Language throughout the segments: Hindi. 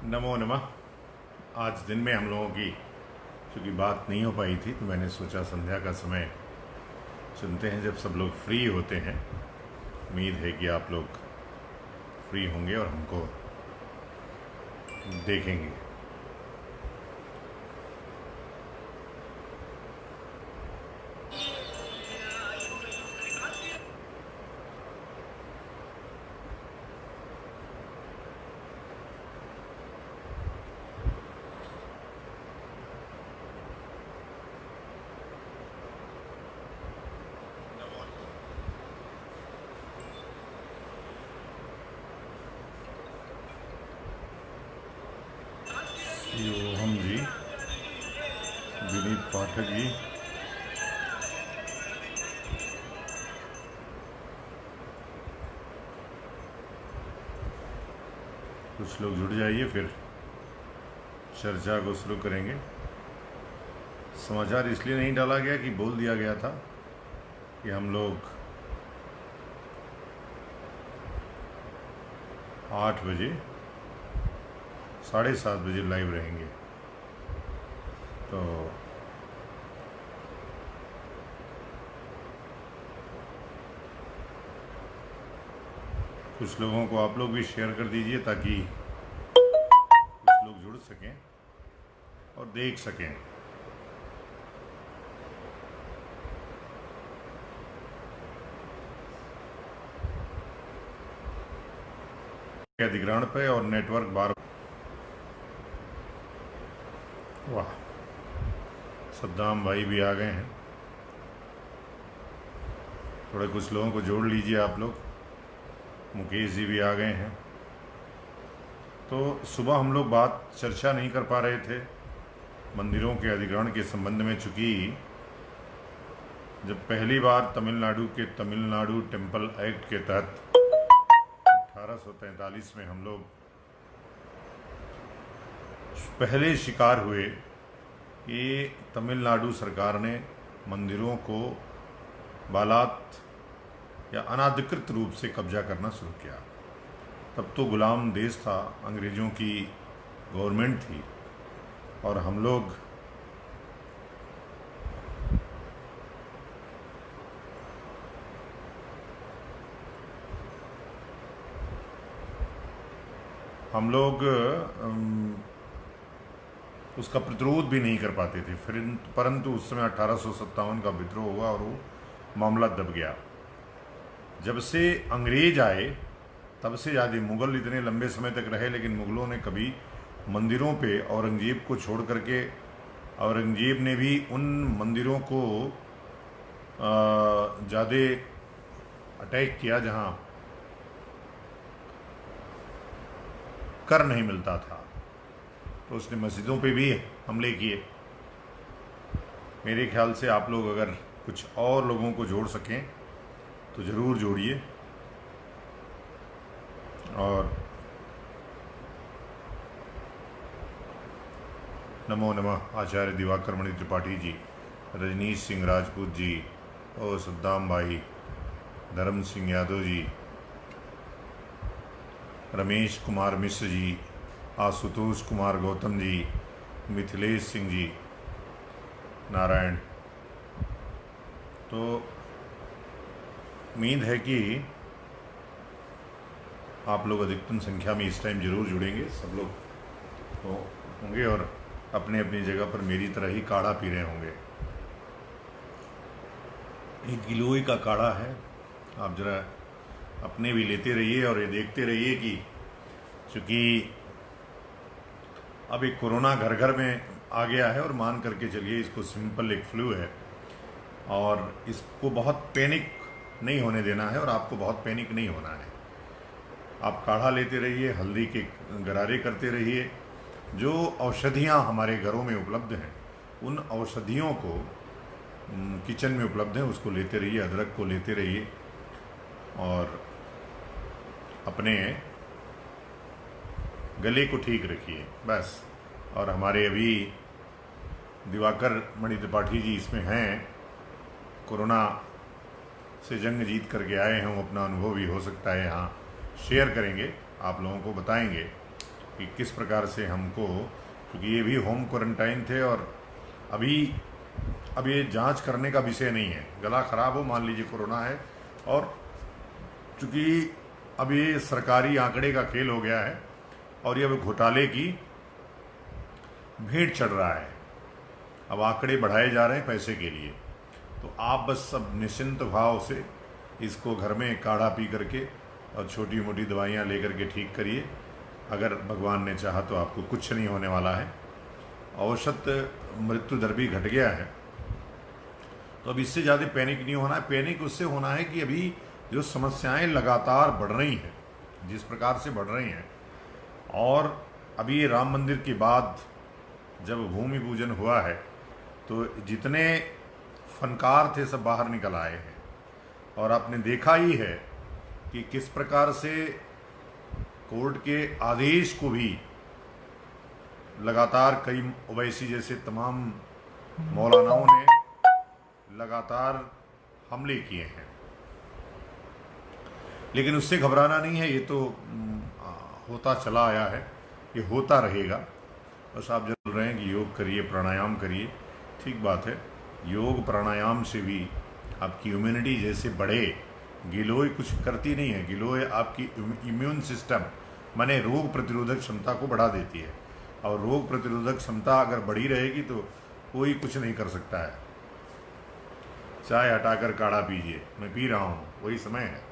नमो नमः। आज दिन में हम लोगों की चूँकि बात नहीं हो पाई थी तो मैंने सोचा संध्या का समय चुनते हैं जब सब लोग फ्री होते हैं। उम्मीद है कि आप लोग फ्री होंगे और हमको देखेंगे। हम जी, विनीत पाठक जी, कुछ लोग जुड़ जाइए, फिर चर्चा को शुरू करेंगे। समाचार इसलिए नहीं डाला गया कि बोल दिया गया था कि हम लोग 8 बजे 7:30 बजे लाइव रहेंगे। तो कुछ लोगों को आप लोग भी शेयर कर दीजिए ताकि कुछ लोग जुड़ सकें और देख सकें। अधिग्रहण पे और नेटवर्क बार वाह, सद्दाम भाई भी आ गए हैं। थोड़े कुछ लोगों को जोड़ लीजिए आप लोग। मुकेश जी भी आ गए हैं। तो सुबह हम लोग बात चर्चा नहीं कर पा रहे थे मंदिरों के अधिग्रहण के संबंध में, चूँकि जब पहली बार तमिलनाडु टेम्पल एक्ट के तहत 1843 में हम लोग पहले शिकार हुए कि तमिलनाडु सरकार ने मंदिरों को बालात या अनाधिकृत रूप से कब्जा करना शुरू किया। तब तो गुलाम देश था, अंग्रेज़ों की गवर्नमेंट थी और हम लोग उसका प्रतिरोध भी नहीं कर पाते थे। फिर परंतु उस समय 1857 का विद्रोह हुआ और वो मामला दब गया। जब से अंग्रेज आए तब से ज़्यादा मुग़ल इतने लंबे समय तक रहे, लेकिन मुग़लों ने कभी मंदिरों पे औरंगजेब को छोड़ करके, औरंगजेब ने भी उन मंदिरों को ज़्यादा अटैक किया जहाँ कर नहीं मिलता था। तो उसने मस्जिदों पे भी हमले किए। मेरे ख्याल से आप लोग अगर कुछ और लोगों को जोड़ सकें तो ज़रूर जोड़िए। और नमो नमः आचार्य दिवाकर मणि त्रिपाठी जी, रजनीश सिंह राजपूत जी, और सद्दाम भाई, धर्म सिंह यादव जी, रमेश कुमार मिश्र जी, आशुतोष कुमार गौतम जी, मिथिलेश सिंह जी, नारायण। तो उम्मीद है कि आप लोग अधिकतम संख्या में इस टाइम ज़रूर जुड़ेंगे। सब लोग तो होंगे और अपने अपनी जगह पर मेरी तरह ही काढ़ा पी रहे होंगे। एक गिलोय का काढ़ा है, आप ज़रा अपने भी लेते रहिए और ये देखते रहिए कि चूँकि अब एक कोरोना घर घर में आ गया है और मान करके चलिए इसको सिंपल एक फ्लू है और इसको बहुत पैनिक नहीं होने देना है और आपको बहुत पैनिक नहीं होना है। आप काढ़ा लेते रहिए, हल्दी के गरारे करते रहिए। जो औषधियाँ हमारे घरों में उपलब्ध हैं उन औषधियों को किचन में उपलब्ध हैं उसको लेते रहिए, अदरक को लेते रहिए और अपने गले को ठीक रखिए बस। और हमारे अभी दिवाकर मणि त्रिपाठी जी इसमें हैं, कोरोना से जंग जीत करके आए हैं, वो अपना अनुभव भी हो सकता है यहाँ शेयर करेंगे, आप लोगों को बताएंगे। कि किस प्रकार से हमको, क्योंकि ये भी होम क्वारंटाइन थे और अभी अब ये जांच करने का विषय नहीं है। गला खराब हो, मान लीजिए कोरोना है, और चूंकि अब ये सरकारी आंकड़े का खेल हो गया है और ये अब घोटाले की भेंट चढ़ रहा है। अब आंकड़े बढ़ाए जा रहे हैं पैसे के लिए। तो आप बस अब निश्चिंत भाव से इसको घर में काढ़ा पी करके और छोटी मोटी दवाइयाँ लेकर के ठीक करिए। अगर भगवान ने चाहा तो आपको कुछ नहीं होने वाला है। औसत मृत्यु दर भी घट गया है, तो अब इससे ज़्यादा पैनिक नहीं होना है। पैनिक उससे होना है कि अभी जो समस्याएं लगातार बढ़ रही हैं, जिस प्रकार से बढ़ रही हैं, और अभी ये राम मंदिर के बाद जब भूमि पूजन हुआ है तो जितने फनकार थे सब बाहर निकल आए हैं, और आपने देखा ही है कि किस प्रकार से कोर्ट के आदेश को भी लगातार कई ओवैसी जैसे तमाम मौलानाओं ने लगातार हमले किए हैं। लेकिन उससे घबराना नहीं है, ये तो होता चला आया है, ये होता रहेगा। बस आप जरूर रहे हैं कि योग करिए, प्राणायाम करिए। ठीक बात है, योग प्राणायाम से भी आपकी इम्यूनिटी जैसे बढ़े। गिलोय कुछ करती नहीं है, गिलोय आपकी इम्यून सिस्टम माने रोग प्रतिरोधक क्षमता को बढ़ा देती है, और रोग प्रतिरोधक क्षमता अगर बढ़ी रहेगी तो कोई कुछ नहीं कर सकता है। चाय हटाकर काढ़ा पीजिए, मैं पी रहा हूँ, वही समय है।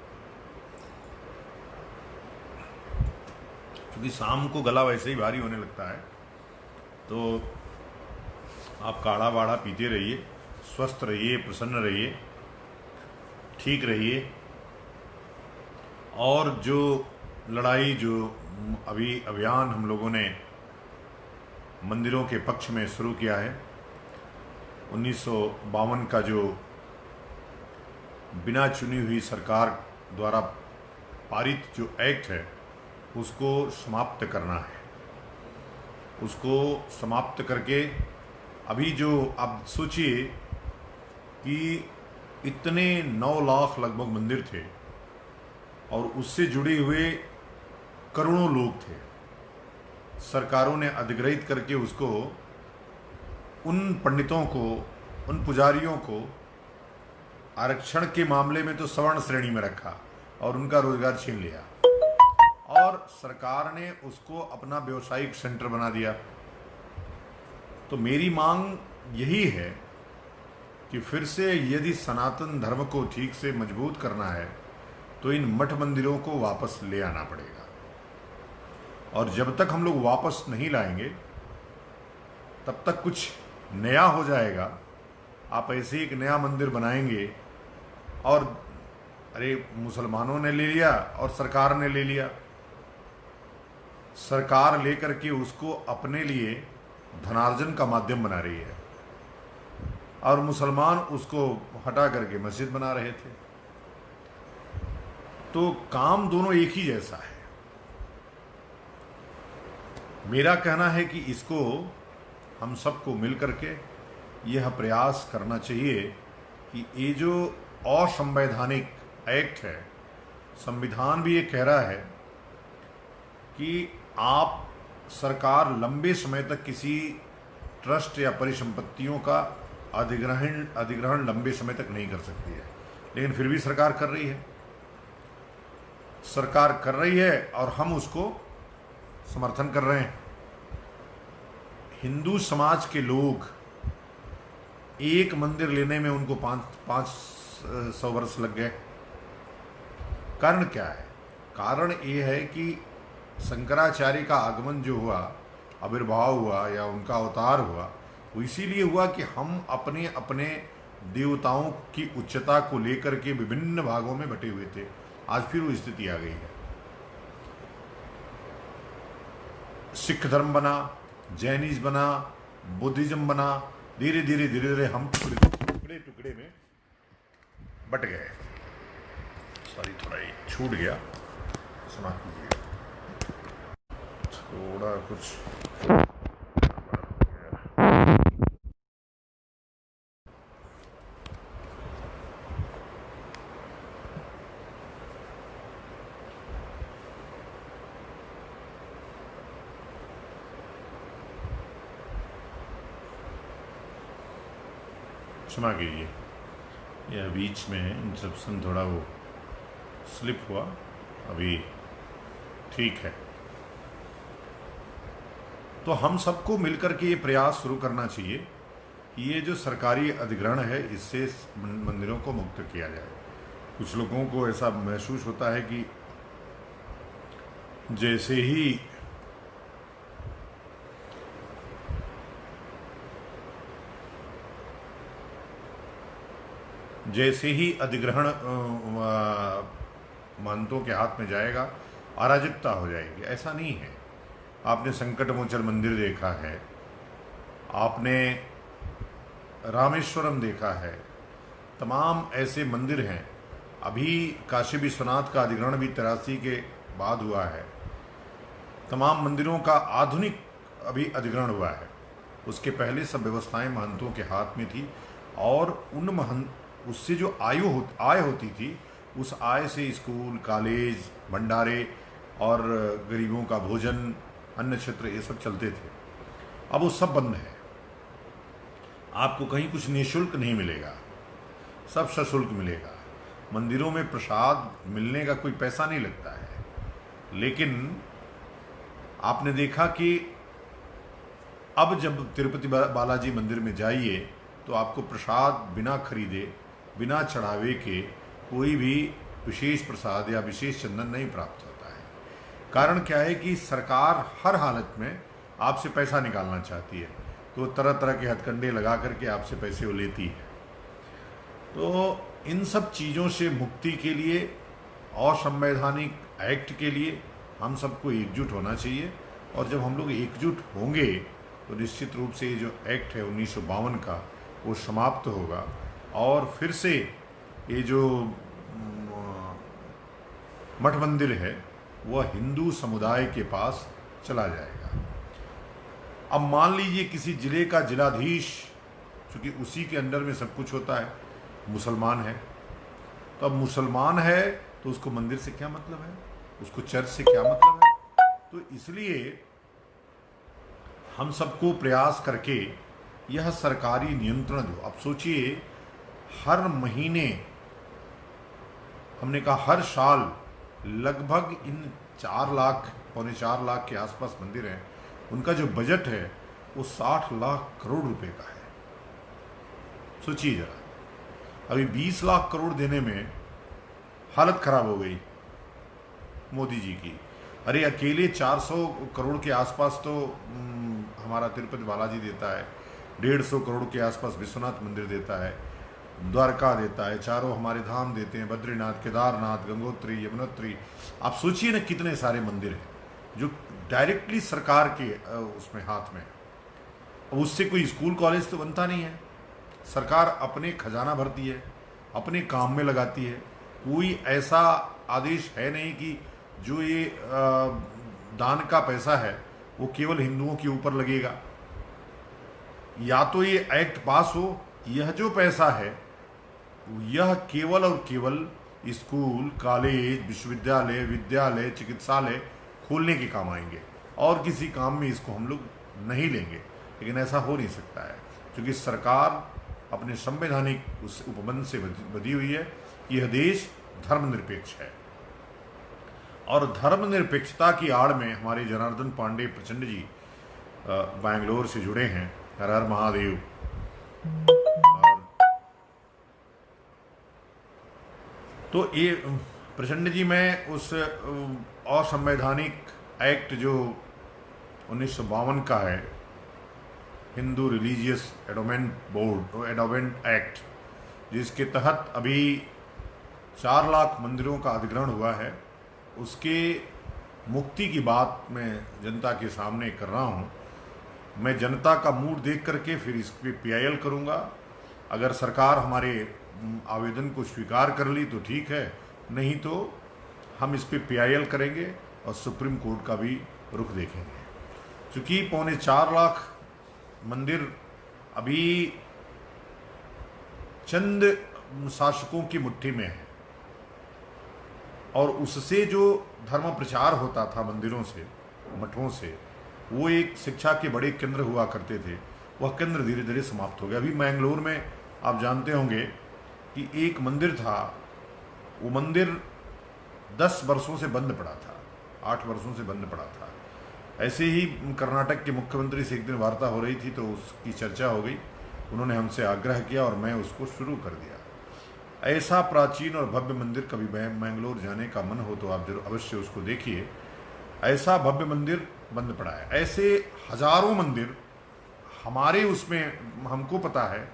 क्योंकि शाम को गला वैसे ही भारी होने लगता है, तो आप काढ़ा वाढ़ा पीते रहिए, स्वस्थ रहिए, प्रसन्न रहिए, ठीक रहिए। और जो लड़ाई, जो अभी अभियान हम लोगों ने मंदिरों के पक्ष में शुरू किया है, 1952 का जो बिना चुनी हुई सरकार द्वारा पारित जो एक्ट है उसको समाप्त करना है। उसको समाप्त करके अभी जो आप सोचिए कि इतने 9 लाख लगभग मंदिर थे और उससे जुड़े हुए करोड़ों लोग थे। सरकारों ने अधिग्रहित करके उसको उन पंडितों को, उन पुजारियों को आरक्षण के मामले में तो सवर्ण श्रेणी में रखा और उनका रोजगार छीन लिया, और सरकार ने उसको अपना व्यवसायिक सेंटर बना दिया। तो मेरी मांग यही है कि फिर से यदि सनातन धर्म को ठीक से मजबूत करना है तो इन मठ मंदिरों को वापस ले आना पड़ेगा। और जब तक हम लोग वापस नहीं लाएंगे तब तक कुछ नया हो जाएगा। आप ऐसे एक नया मंदिर बनाएंगे और अरे मुसलमानों ने ले लिया और सरकार ने ले लिया, सरकार लेकर के उसको अपने लिए धनार्जन का माध्यम बना रही है, और मुसलमान उसको हटा करके मस्जिद बना रहे थे। तो काम दोनों एक ही जैसा है। मेरा कहना है कि इसको हम सबको मिल करके यह प्रयास करना चाहिए कि ये जो असंवैधानिक एक्ट है, संविधान भी ये कह रहा है कि आप सरकार लंबे समय तक किसी ट्रस्ट या परिसंपत्तियों का अधिग्रहण लंबे समय तक नहीं कर सकती है, लेकिन फिर भी सरकार कर रही है। सरकार कर रही है और हम उसको समर्थन कर रहे हैं। हिंदू समाज के लोग एक मंदिर लेने में उनको 500 वर्ष लग गए। कारण क्या है? कारण ये है कि शंकराचार्य का आगमन जो हुआ, आविर्भाव हुआ या उनका अवतार हुआ, वो इसीलिए हुआ कि हम अपने अपने देवताओं की उच्चता को लेकर के विभिन्न भागों में बटे हुए थे। आज फिर वो स्थिति आ गई है। सिख धर्म बना, जैनिज्म बना, बुद्धिज्म बना, धीरे धीरे हम टुकड़े टुकड़े में बट गए। सॉरी, थोड़ा ही छूट गया, सुना कीजिए। थोड़ा कुछ क्षमा कीजिए, यह बीच में इंटरप्शन थोड़ा वो स्लिप हुआ, अभी ठीक है। तो हम सबको मिलकर के ये प्रयास शुरू करना चाहिए कि ये जो सरकारी अधिग्रहण है इससे मंदिरों को मुक्त किया जाए। कुछ लोगों को ऐसा महसूस होता है कि जैसे ही अधिग्रहण महंतों के हाथ में जाएगा अराजकता हो जाएगी। ऐसा नहीं है। आपने संकटमोचन मंदिर देखा है, आपने रामेश्वरम देखा है, तमाम ऐसे मंदिर हैं। अभी काशी विश्वनाथ का अधिग्रहण भी 83 के बाद हुआ है। तमाम मंदिरों का आधुनिक अभी अधिग्रहण हुआ है। उसके पहले सब व्यवस्थाएं महंतों के हाथ में थी और उन महंत उससे जो आय होती थी, उस आय से स्कूल, कॉलेज, भंडारे और गरीबों का भोजन, अन्य क्षेत्र, ये सब चलते थे। अब वो सब बंद है। आपको कहीं कुछ निःशुल्क नहीं मिलेगा, सब सशुल्क मिलेगा। मंदिरों में प्रसाद मिलने का कोई पैसा नहीं लगता है। लेकिन आपने देखा कि अब जब तिरुपति बालाजी मंदिर में जाइए तो आपको प्रसाद बिना खरीदे, बिना चढ़ावे के कोई भी विशेष प्रसाद या विशेष चंदन नहीं प्राप्त होता है। कारण क्या है कि सरकार हर हालत में आपसे पैसा निकालना चाहती है, तो तरह तरह के हथकंडे लगा करके आपसे पैसे वो लेती है। तो इन सब चीज़ों से मुक्ति के लिए, असंवैधानिक एक्ट के लिए हम सबको एकजुट होना चाहिए। और जब हम लोग एकजुट होंगे तो निश्चित रूप से ये जो एक्ट है 1952 का, वो समाप्त होगा और फिर से ये जो मठ मंदिर है वह हिंदू समुदाय के पास चला जाएगा। अब मान लीजिए किसी जिले का जिलाधीश, चूँकि उसी के अंडर में सब कुछ होता है, मुसलमान है, तो अब मुसलमान है तो उसको मंदिर से क्या मतलब है, उसको चर्च से क्या मतलब है। तो इसलिए हम सबको प्रयास करके यह सरकारी नियंत्रण जो, अब सोचिए हर महीने, हमने कहा हर साल लगभग इन 4 लाख, पौने 4 लाख के आसपास मंदिर हैं, उनका जो बजट है वो 60 लाख करोड़ रुपए का है। सोचिए जरा, अभी 20 लाख करोड़ देने में हालत खराब हो गई मोदी जी की। अरे अकेले 400 करोड़ के आसपास तो हमारा तिरुपति बालाजी देता है, 150 करोड़ के आसपास विश्वनाथ मंदिर देता है, द्वारका देता है, चारों हमारे धाम देते हैं, बद्रीनाथ, केदारनाथ, गंगोत्री, यमुनोत्री। आप सोचिए ना कितने सारे मंदिर हैं जो डायरेक्टली सरकार के उसमें हाथ में। अब उससे कोई स्कूल कॉलेज तो बनता नहीं है। सरकार अपने खजाना भरती है, अपने काम में लगाती है। कोई ऐसा आदेश है नहीं कि जो ये दान का पैसा है वो केवल हिंदुओं के ऊपर लगेगा। या तो ये एक्ट पास हो, यह जो पैसा है यह केवल और केवल स्कूल, कॉलेज, विश्वविद्यालय, विद्यालय, चिकित्सालय खोलने के काम आएंगे और किसी काम में इसको हम लोग नहीं लेंगे। लेकिन ऐसा हो नहीं सकता है, क्योंकि सरकार अपने संवैधानिक उस उपबंध से बधी हुई है। यह देश धर्मनिरपेक्ष है और धर्मनिरपेक्षता की आड़ में हमारे जनार्दन पांडे प्रचंड जी बैंगलोर से जुड़े हैं। हर हर महादेव। तो ये प्रचंड जी, मैं उस असंवैधानिक एक्ट जो 1952 का है, हिंदू रिलीजियस एडोमेंट एक्ट, जिसके तहत अभी 4 लाख मंदिरों का अधिग्रहण हुआ है, उसके मुक्ति की बात मैं जनता के सामने कर रहा हूँ। मैं जनता का मूड देख करके फिर इस पर PIL करूँगा। अगर सरकार हमारे आवेदन को स्वीकार कर ली तो ठीक है, नहीं तो हम इस पर PIL करेंगे और सुप्रीम कोर्ट का भी रुख देखेंगे। क्योंकि पौने 4 लाख मंदिर अभी चंद शासकों की मुट्ठी में है और उससे जो धर्म प्रचार होता था मंदिरों से, मठों से, वो एक शिक्षा के बड़े केंद्र हुआ करते थे, वह केंद्र धीरे धीरे समाप्त हो गया। अभी मैंगलोर में आप जानते होंगे कि एक मंदिर था, वो मंदिर 10 वर्षों से बंद पड़ा था, 8 वर्षों से बंद पड़ा था। ऐसे ही कर्नाटक के मुख्यमंत्री से एक दिन वार्ता हो रही थी तो उसकी चर्चा हो गई। उन्होंने हमसे आग्रह किया और मैं उसको शुरू कर दिया। ऐसा प्राचीन और भव्य मंदिर, कभी मैंगलोर जाने का मन हो तो आप जरूर अवश्य उसको देखिए। ऐसा भव्य मंदिर बंद पड़ा है। ऐसे हजारों मंदिर हमारे उसमें हमको पता है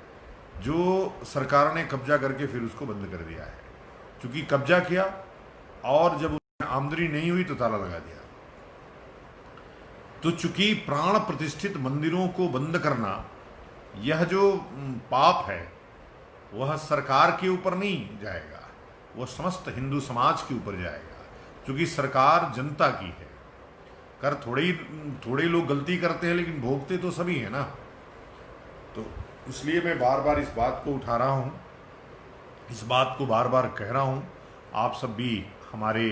जो सरकार ने कब्जा करके फिर उसको बंद कर दिया है। क्योंकि कब्जा किया और जब उसमें आमदनी नहीं हुई तो ताला लगा दिया। तो चूंकि प्राण प्रतिष्ठित मंदिरों को बंद करना, यह जो पाप है वह सरकार के ऊपर नहीं जाएगा, वह समस्त हिंदू समाज के ऊपर जाएगा। क्योंकि सरकार जनता की है। कर थोड़े लोग गलती करते हैं लेकिन भोगते तो सभी है ना। तो इसलिए मैं बार बार इस बात को उठा रहा हूँ, इस बात को बार बार कह रहा हूँ। आप सब भी हमारे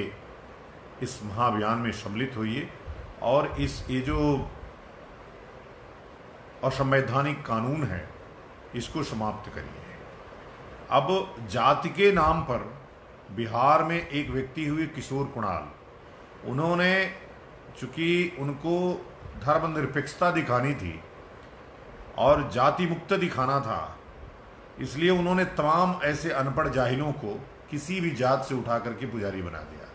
इस महाअभियान में सम्मिलित होइए और ये जो असंवैधानिक कानून है इसको समाप्त करिए। अब जाति के नाम पर बिहार में एक व्यक्ति हुए किशोर कुणाल, उन्होंने चूंकि उनको धर्मनिरपेक्षता दिखानी थी और जाति मुक्त दिखाना था, इसलिए उन्होंने तमाम ऐसे अनपढ़ जाहिलों को किसी भी जात से उठा करके पुजारी बना दिया।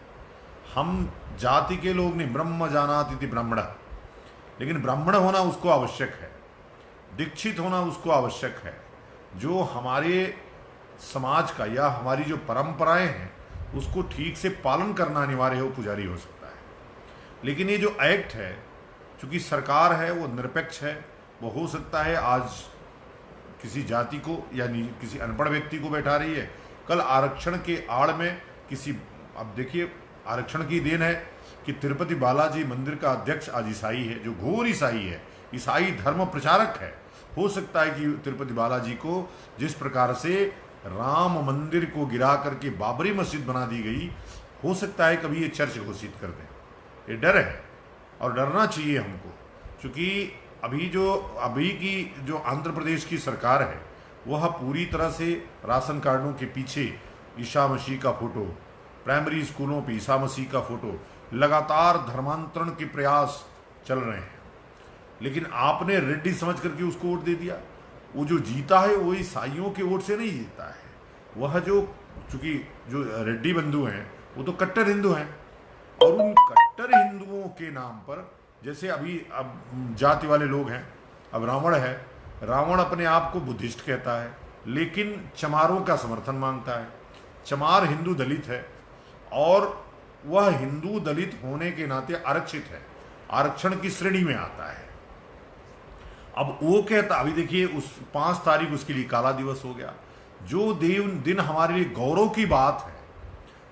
हम जाति के लोग नहीं, ब्रह्म जानाति ब्राह्मण, लेकिन ब्राह्मण होना उसको आवश्यक है, दीक्षित होना उसको आवश्यक है। जो हमारे समाज का या हमारी जो परंपराएं हैं उसको ठीक से पालन करना अनिवार्य है, वो पुजारी हो सकता है। लेकिन ये जो एक्ट है, चूंकि सरकार है वो निरपेक्ष है, वो हो सकता है आज किसी जाति को या किसी अनपढ़ व्यक्ति को बैठा रही है, कल आरक्षण के आड़ में किसी, अब देखिए आरक्षण की देन है कि तिरुपति बालाजी मंदिर का अध्यक्ष आज ईसाई है, जो घोर ईसाई है, ईसाई धर्म प्रचारक है। हो सकता है कि तिरुपति बालाजी को जिस प्रकार से राम मंदिर को गिरा करके बाबरी मस्जिद बना दी गई, हो सकता है कभी ये चर्च घोषित कर दें। ये डर है और डरना चाहिए हमको। क्योंकि अभी की जो आंध्र प्रदेश की सरकार है वह पूरी तरह से राशन कार्डों के पीछे ईसा मसीह का फोटो, प्राइमरी स्कूलों पे ईसा मसीह का फोटो, लगातार धर्मांतरण के प्रयास चल रहे हैं। लेकिन आपने रेड्डी समझ करके उसको वोट दे दिया। वो जो जीता है वो ईसाइयों के वोट से नहीं जीता है, वह चूंकि जो रेड्डी बंधु हैं वो तो कट्टर हिंदू हैं, और उन कट्टर हिंदुओं के नाम पर, जैसे अब जाति वाले लोग हैं, अब रावण है, रावण अपने आप को बुद्धिस्ट कहता है लेकिन चमारों का समर्थन मांगता है। चमार हिंदू दलित है और वह हिंदू दलित होने के नाते आरक्षित है, आरक्षण की श्रेणी में आता है। अब वो कहता, अभी देखिए उस 5 तारीख उसके लिए काला दिवस हो गया। जो दिन हमारे लिए गौरव की बात है,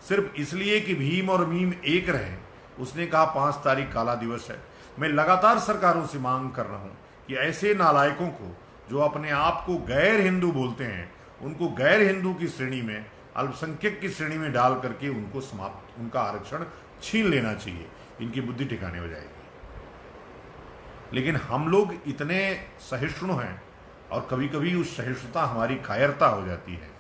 सिर्फ इसलिए कि भीम और मीम एक रहे, उसने कहा 5 तारीख काला दिवस है। मैं लगातार सरकारों से मांग कर रहा हूं कि ऐसे नालायकों को जो अपने आप को गैर हिंदू बोलते हैं, उनको गैर हिंदू की श्रेणी में, अल्पसंख्यक की श्रेणी में डाल करके उनको समाप्त, उनका आरक्षण छीन लेना चाहिए। इनकी बुद्धि ठिकाने हो जाएगी। लेकिन हम लोग इतने सहिष्णु हैं और कभी कभी उस सहिष्णुता हमारी कायरता हो जाती है।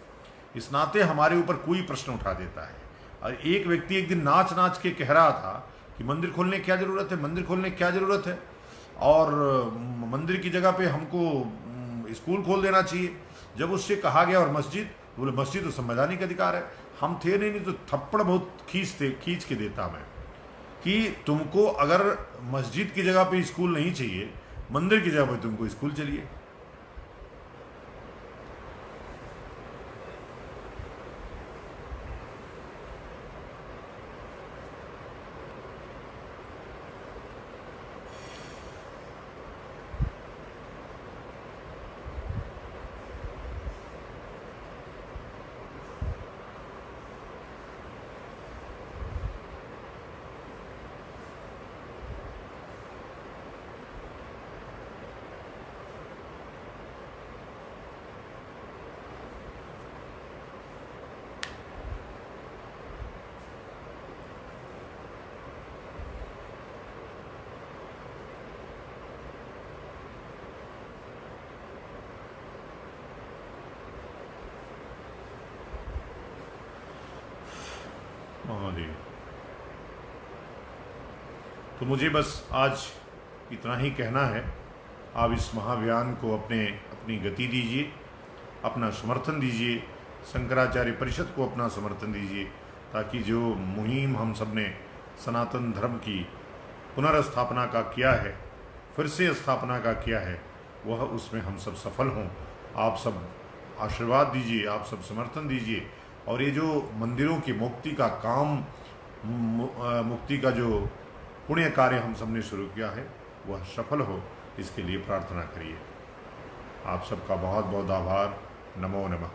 इस नाते हमारे ऊपर कोई प्रश्न उठा देता है। और एक व्यक्ति एक दिन नाच नाच के कह रहा था कि मंदिर खोलने की क्या जरूरत है, मंदिर खोलने की क्या जरूरत है, और मंदिर की जगह पे हमको स्कूल खोल देना चाहिए। जब उससे कहा गया और मस्जिद, बोले मस्जिद तो संवैधानिक अधिकार है। हम थे नहीं तो थप्पड़ बहुत खींच के देता मैं कि तुमको अगर मस्जिद की जगह पे स्कूल नहीं चाहिए, मंदिर की जगह पे तुमको स्कूल चाहिए। तो मुझे बस आज इतना ही कहना है। आप इस महाअभियान को अपनी गति दीजिए, अपना समर्थन दीजिए, शंकराचार्य परिषद को अपना समर्थन दीजिए, ताकि जो मुहिम हम सब ने सनातन धर्म की पुनर्स्थापना का किया है, फिर से स्थापना का किया है, वह उसमें हम सब सफल हों। आप सब आशीर्वाद दीजिए, आप सब समर्थन दीजिए, और ये जो मंदिरों की मुक्ति का काम, मुक्ति का जो पुण्य कार्य हम सब ने शुरू किया है, वह सफल हो, इसके लिए प्रार्थना करिए। आप सबका बहुत बहुत आभार। नमो नमः।